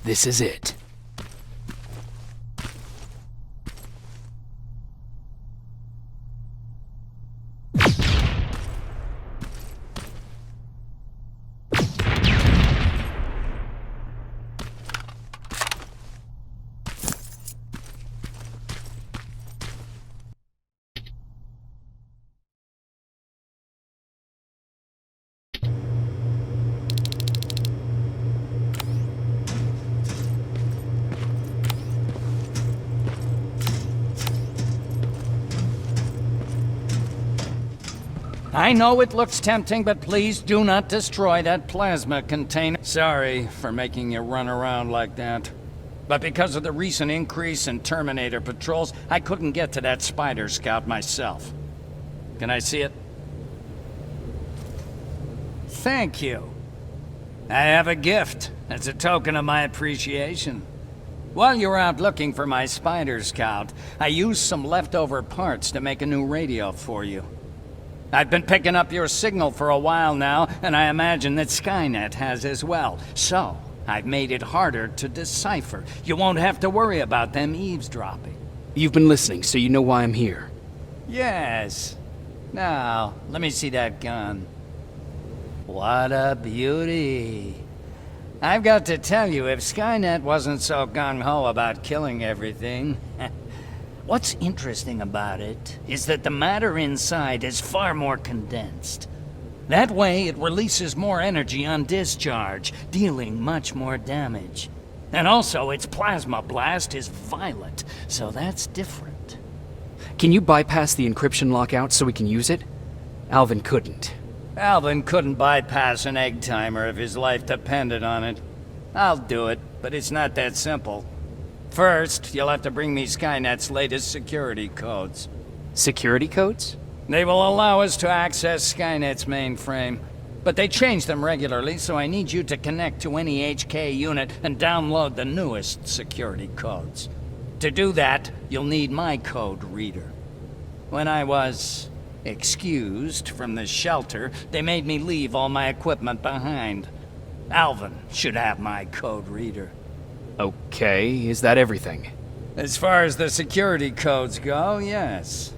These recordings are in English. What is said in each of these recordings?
This is it. I know it looks tempting, but please do not destroy that plasma container. Sorry for making you run around like that. But because of the recent increase in Terminator patrols, I couldn't get to that Spider Scout myself. Can I see it? Thank you. I have a gift as a token of my appreciation. While you were out looking for my Spider Scout, I used some leftover parts to make a new radio for you. I've been picking up your signal for a while now, and I imagine that Skynet has as well. So, I've made it harder to decipher. You won't have to worry about them eavesdropping. You've been listening, so you know why I'm here. Yes. Now, let me see that gun. What a beauty. I've got to tell you, if Skynet wasn't so gung-ho about killing everything... What's interesting about it is that the matter inside is far more condensed. That way, it releases more energy on discharge, dealing much more damage. And also, its plasma blast is violet, so that's different. Can you bypass the encryption lockout so we can use it? Alvin couldn't. Alvin couldn't bypass an egg timer if his life depended on it. I'll do it, but it's not that simple. First, you'll have to bring me Skynet's latest security codes. Security codes? They will allow us to access Skynet's mainframe. But they change them regularly, so I need you to connect to any HK unit and download the newest security codes. To do that, you'll need my code reader. When I was excused from the shelter, they made me leave all my equipment behind. Alvin should have my code reader. Okay, is that everything? As far as the security codes go, yes.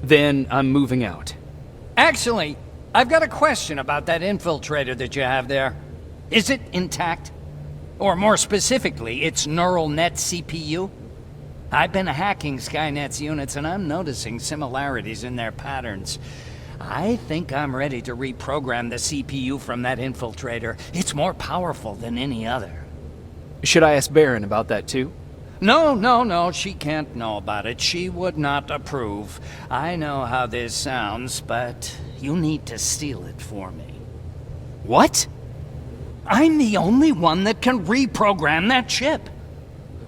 Then I'm moving out. Actually, I've got a question about that infiltrator that you have there. Is it intact? Or more specifically, its neural net CPU? I've been hacking Skynet's units and I'm noticing similarities in their patterns. I think I'm ready to reprogram the CPU from that infiltrator. It's more powerful than any other. Should I ask Baron about that too? No, she can't know about it. She would not approve. I know how this sounds, but you need to steal it for me. What? I'm the only one that can reprogram that chip.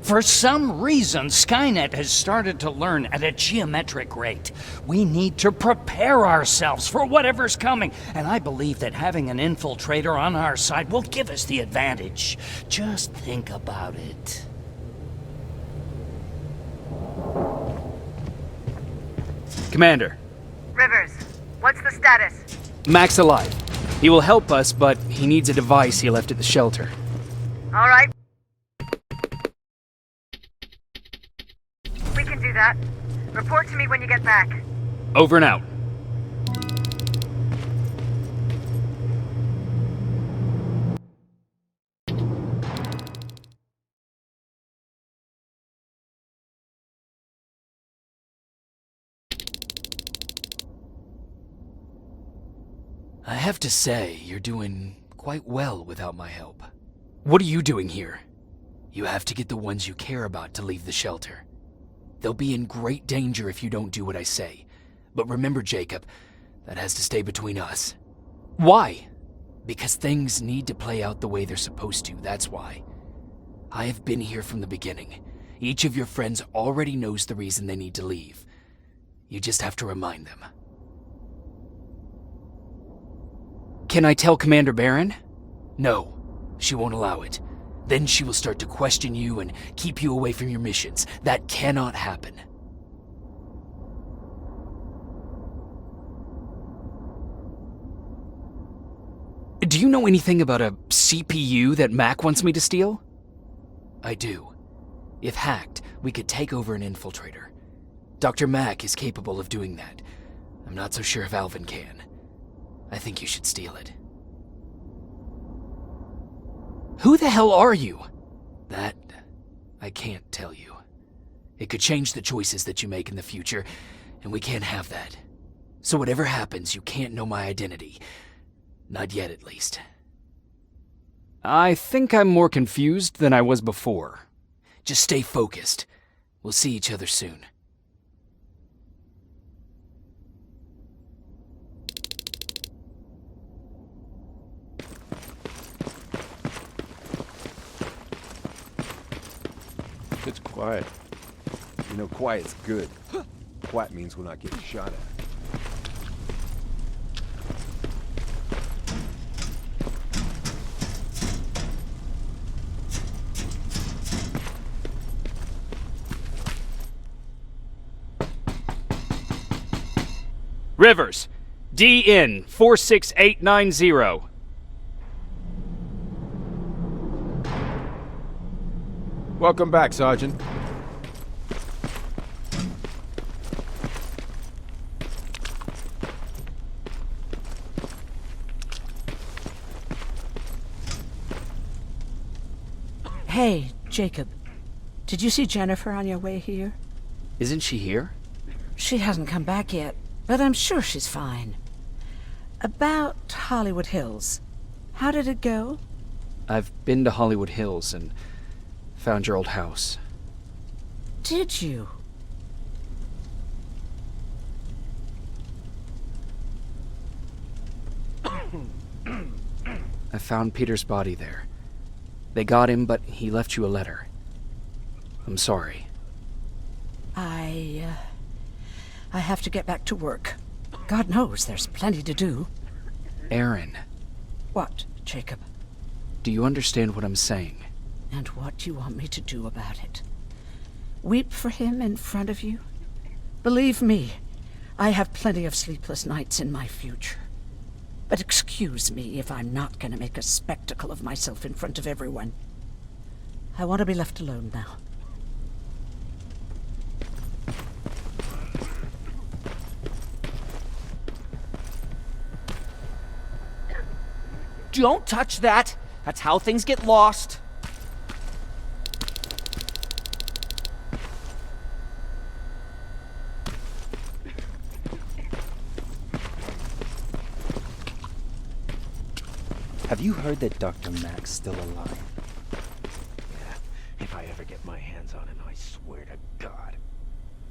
For some reason, Skynet has started to learn at a geometric rate. We need to prepare ourselves for whatever's coming, and I believe that having an infiltrator on our side will give us the advantage. Just think about it. Commander. Rivers, what's the status? Mac's alive. He will help us, but he needs a device he left at the shelter. All right. We can do that. Report to me when you get back. Over and out. I have to say, you're doing quite well without my help. What are you doing here? You have to get the ones you care about to leave the shelter. They'll be in great danger if you don't do what I say. But remember, Jacob, that has to stay between us. Why? Because things need to play out the way they're supposed to, that's why. I have been here from the beginning. Each of your friends already knows the reason they need to leave. You just have to remind them. Can I tell Commander Baron? No, she won't allow it. Then she will start to question you and keep you away from your missions. That cannot happen. Do you know anything about a CPU that Mac wants me to steal? I do. If hacked, we could take over an infiltrator. Dr. Mack is capable of doing that. I'm not so sure if Alvin can. I think you should steal it. Who the hell are you? That, I can't tell you. It could change the choices that you make in the future, and we can't have that. So whatever happens, you can't know my identity. Not yet, at least. I think I'm more confused than I was before. Just stay focused. We'll see each other soon. It's quiet. You know, quiet's good. Quiet means we're not getting shot at. Rivers, DN 46890. Welcome back, Sergeant. Hey, Jacob. Did you see Jennifer on your way here? Isn't she here? She hasn't come back yet, but I'm sure she's fine. About Hollywood Hills. How did it go? I've been to Hollywood Hills and found your old house. Did you? I found Peter's body there. They got him, but he left you a letter. I'm sorry. I have to get back to work. God knows there's plenty to do. Aaron, What, Jacob? do you understand what I'm saying? And what do you want me to do about it? Weep for him in front of you? Believe me, I have plenty of sleepless nights in my future. But excuse me if I'm not going to make a spectacle of myself in front of everyone. I want to be left alone now. Don't touch that! That's how things get lost. Have you heard that Dr. Mack's still alive? Yeah, if I ever get my hands on him, I swear to God.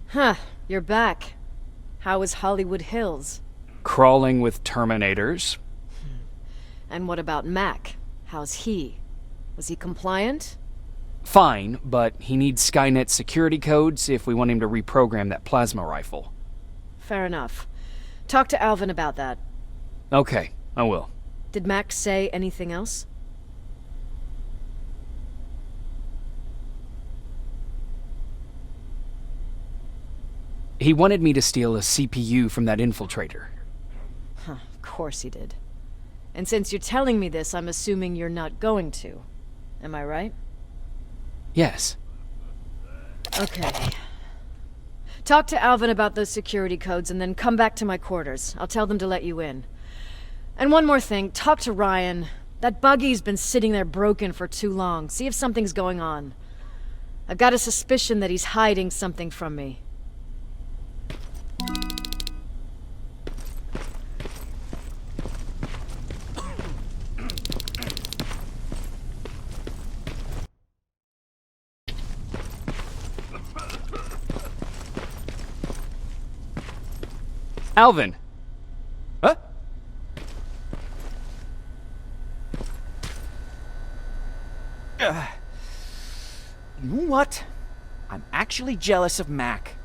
Huh, you're back. How is Hollywood Hills? Crawling with Terminators. And what about Mac? How's he? Was he compliant? Fine, but he needs Skynet security codes if we want him to reprogram that plasma rifle. Fair enough. Talk to Alvin about that. Okay, I will. Did Mac say anything else? He wanted me to steal a CPU from that infiltrator. Huh, of course he did. And since you're telling me this, I'm assuming you're not going to. Am I right? Yes. Okay. Talk to Alvin about those security codes and then come back to my quarters. I'll tell them to let you in. And one more thing, talk to Ryan. That buggy's been sitting there broken for too long. See if something's going on. I've got a suspicion that he's hiding something from me. Alvin! Huh? You know what? I'm actually jealous of Mac.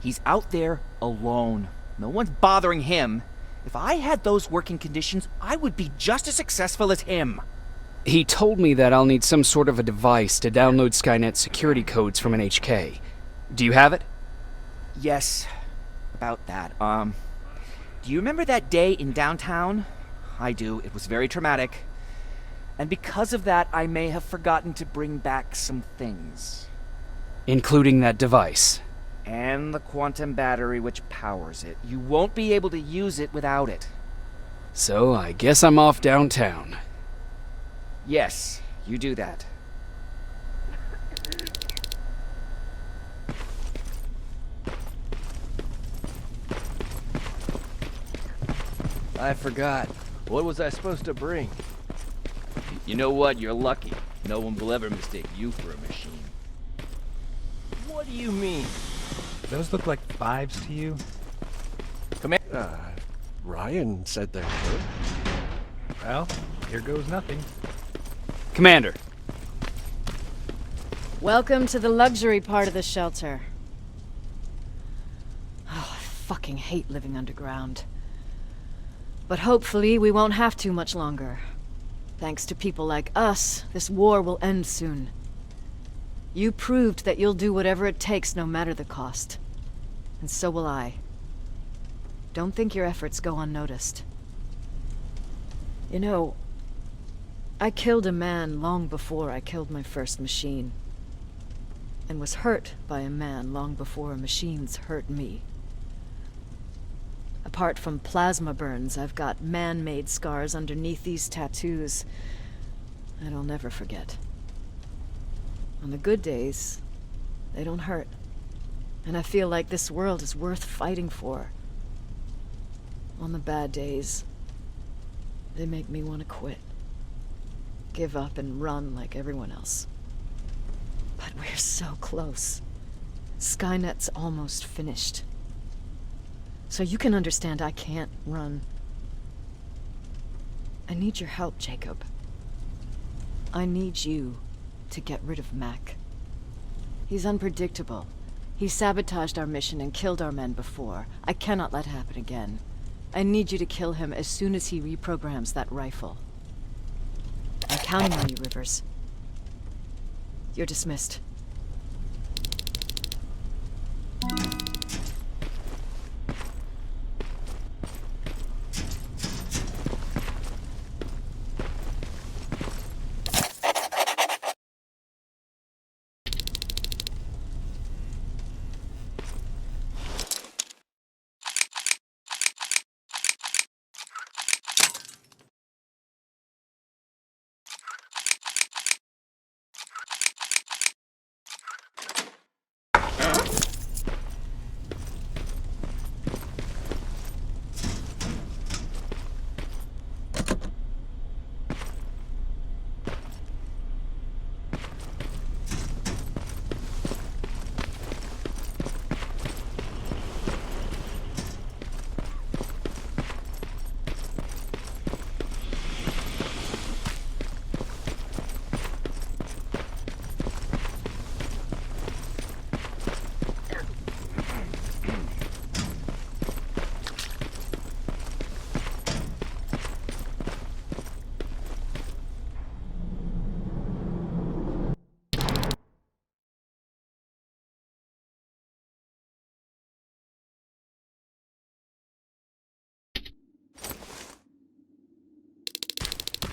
He's out there alone. No one's bothering him. If I had those working conditions, I would be just as successful as him. He told me that I'll need some sort of a device to download Skynet security codes from an HK. Do you have it? Yes, about that. Do you remember that day in downtown? I do. It was very traumatic. And because of that, I may have forgotten to bring back some things. Including that device. And the quantum battery which powers it. You won't be able to use it without it. So I guess I'm off downtown. Yes, you do that. I forgot. What was I supposed to bring? You know what? You're lucky. No one will ever mistake you for a machine. What do you mean? Those look like 5s to you? Ryan said they were. Well, here goes nothing. Commander. Welcome to the luxury part of the shelter. Oh, I fucking hate living underground. But hopefully we won't have to much longer. Thanks to people like us, this war will end soon. You proved that you'll do whatever it takes, no matter the cost. And so will I. Don't think your efforts go unnoticed. You know, I killed a man long before I killed my first machine. And was hurt by a man long before machines hurt me. Apart from plasma burns, I've got man-made scars underneath these tattoos that I'll never forget. On the good days, they don't hurt. And I feel like this world is worth fighting for. On the bad days, they make me want to quit. Give up and run like everyone else. But we're so close. Skynet's almost finished. So you can understand I can't run. I need your help, Jacob. I need you to get rid of Mac. He's unpredictable. He sabotaged our mission and killed our men before. I cannot let it happen again. I need you to kill him as soon as he reprograms that rifle. I'm counting on you, Rivers. You're dismissed.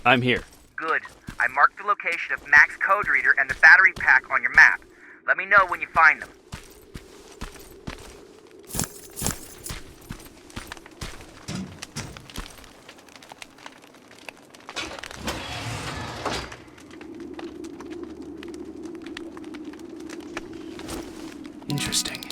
I'm here. Good. I marked the location of Mac's code reader and the battery pack on your map. Let me know when you find them. Interesting.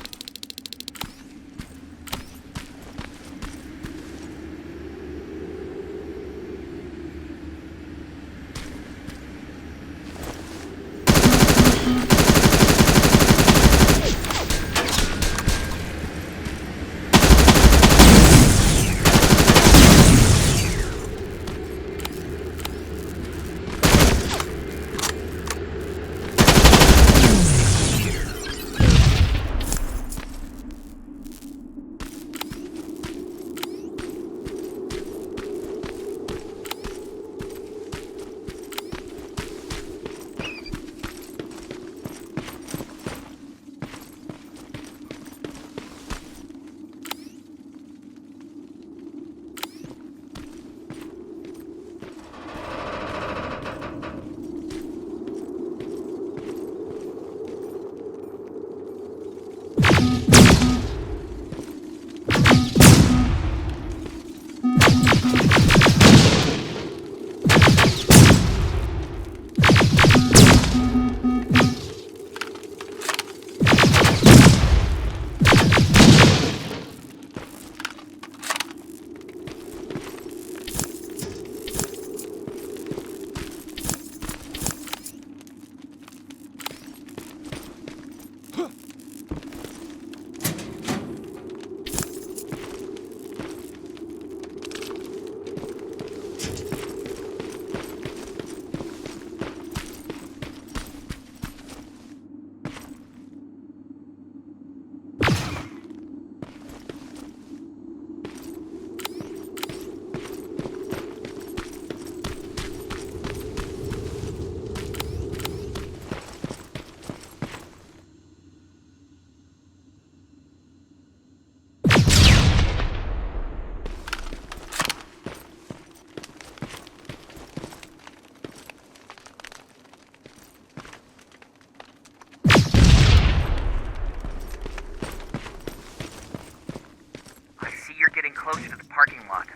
parking lot.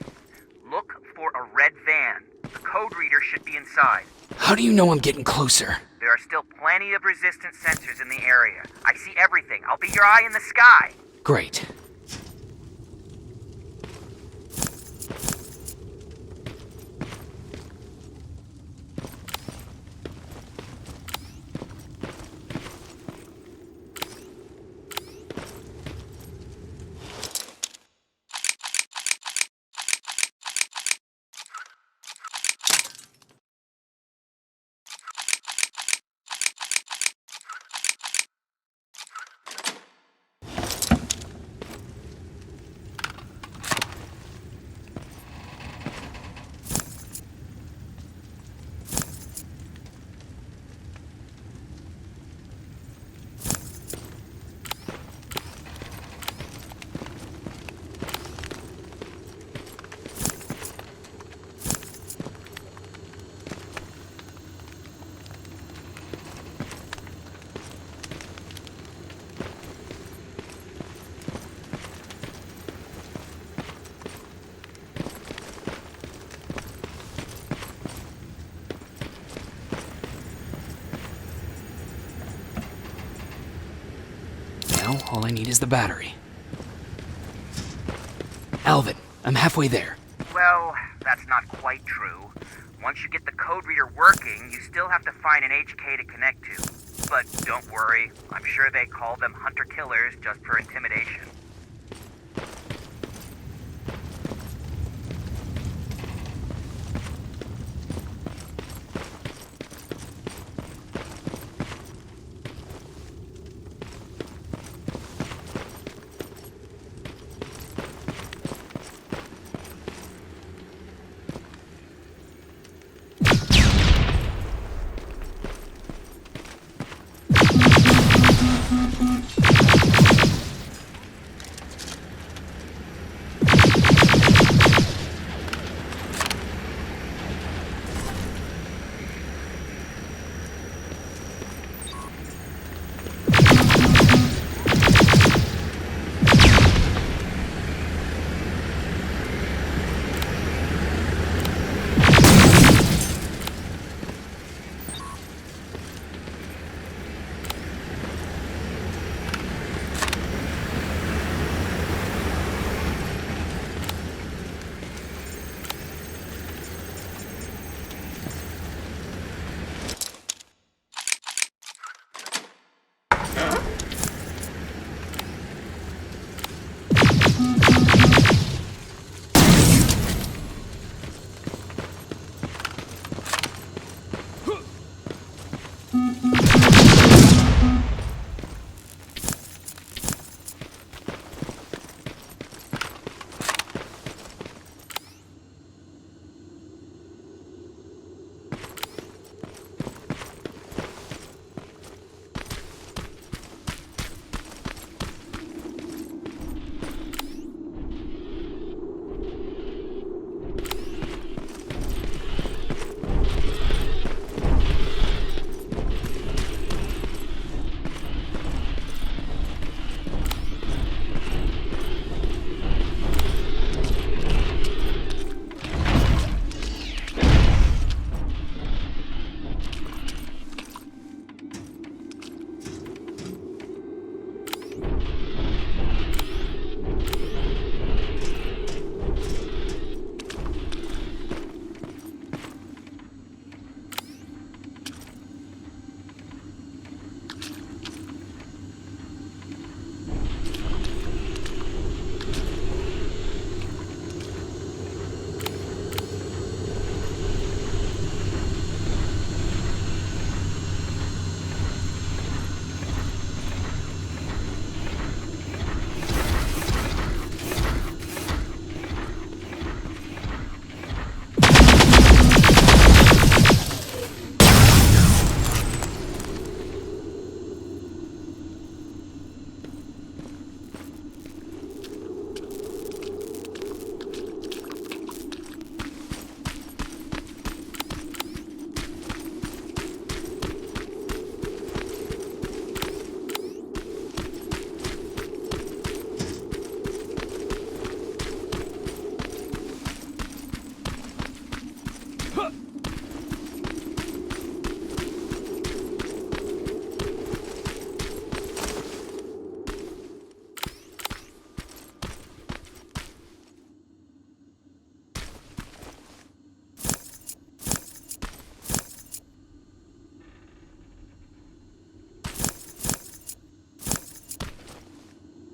Look for a red van. The code reader should be inside. How do you know I'm getting closer? There are still plenty of resistance sensors in the area. I see everything. I'll be your eye in the sky. Great. Now, all I need is the battery. Alvin, I'm halfway there. Well, that's not quite true. Once you get the code reader working, you still have to find an HK to connect to. But don't worry, I'm sure they call them hunter-killers just for intimidation.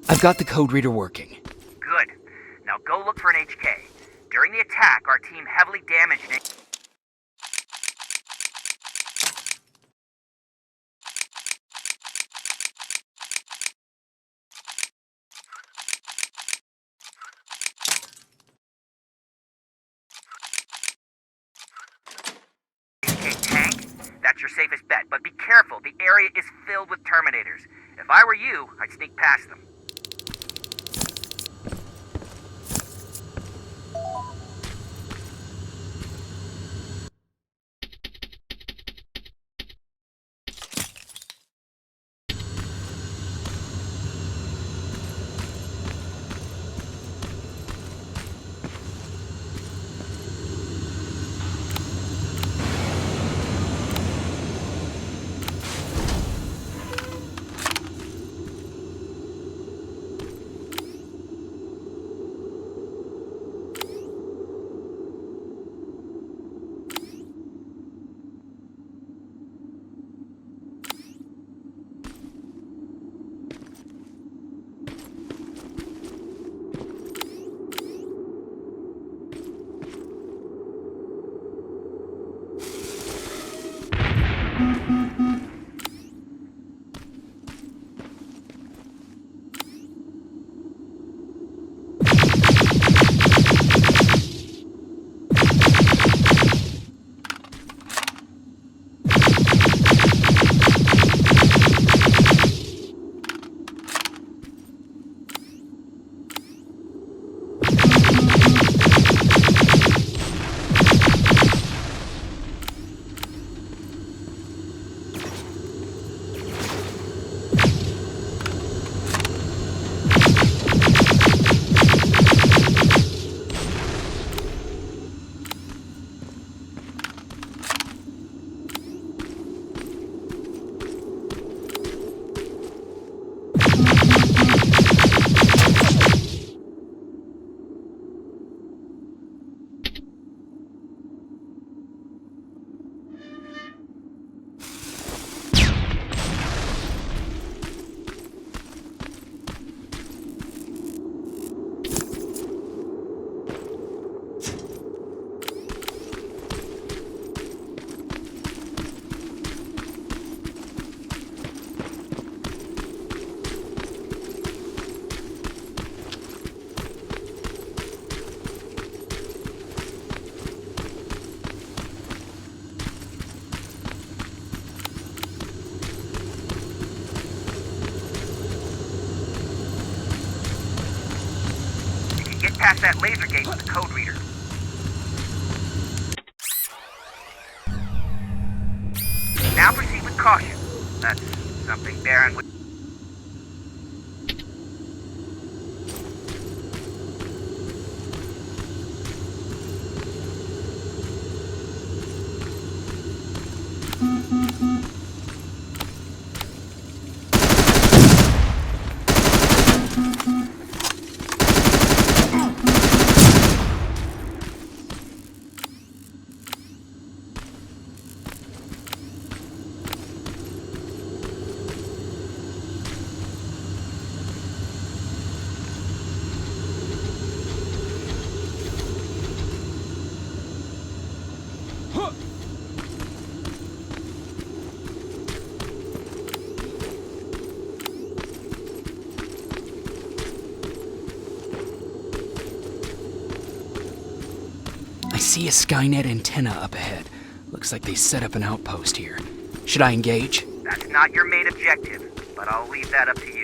I've got the code reader working. Good. Now go look for an HK. During the attack, our team heavily damaged an HK tank. That's your safest bet, but be careful. The area is filled with Terminators. If I were you, I'd sneak past them. Past that laser gate with the code reader. Now proceed with caution. That's something Baron would... I see a Skynet antenna up ahead. Looks like they set up an outpost here. Should I engage? That's not your main objective, but I'll leave that up to you.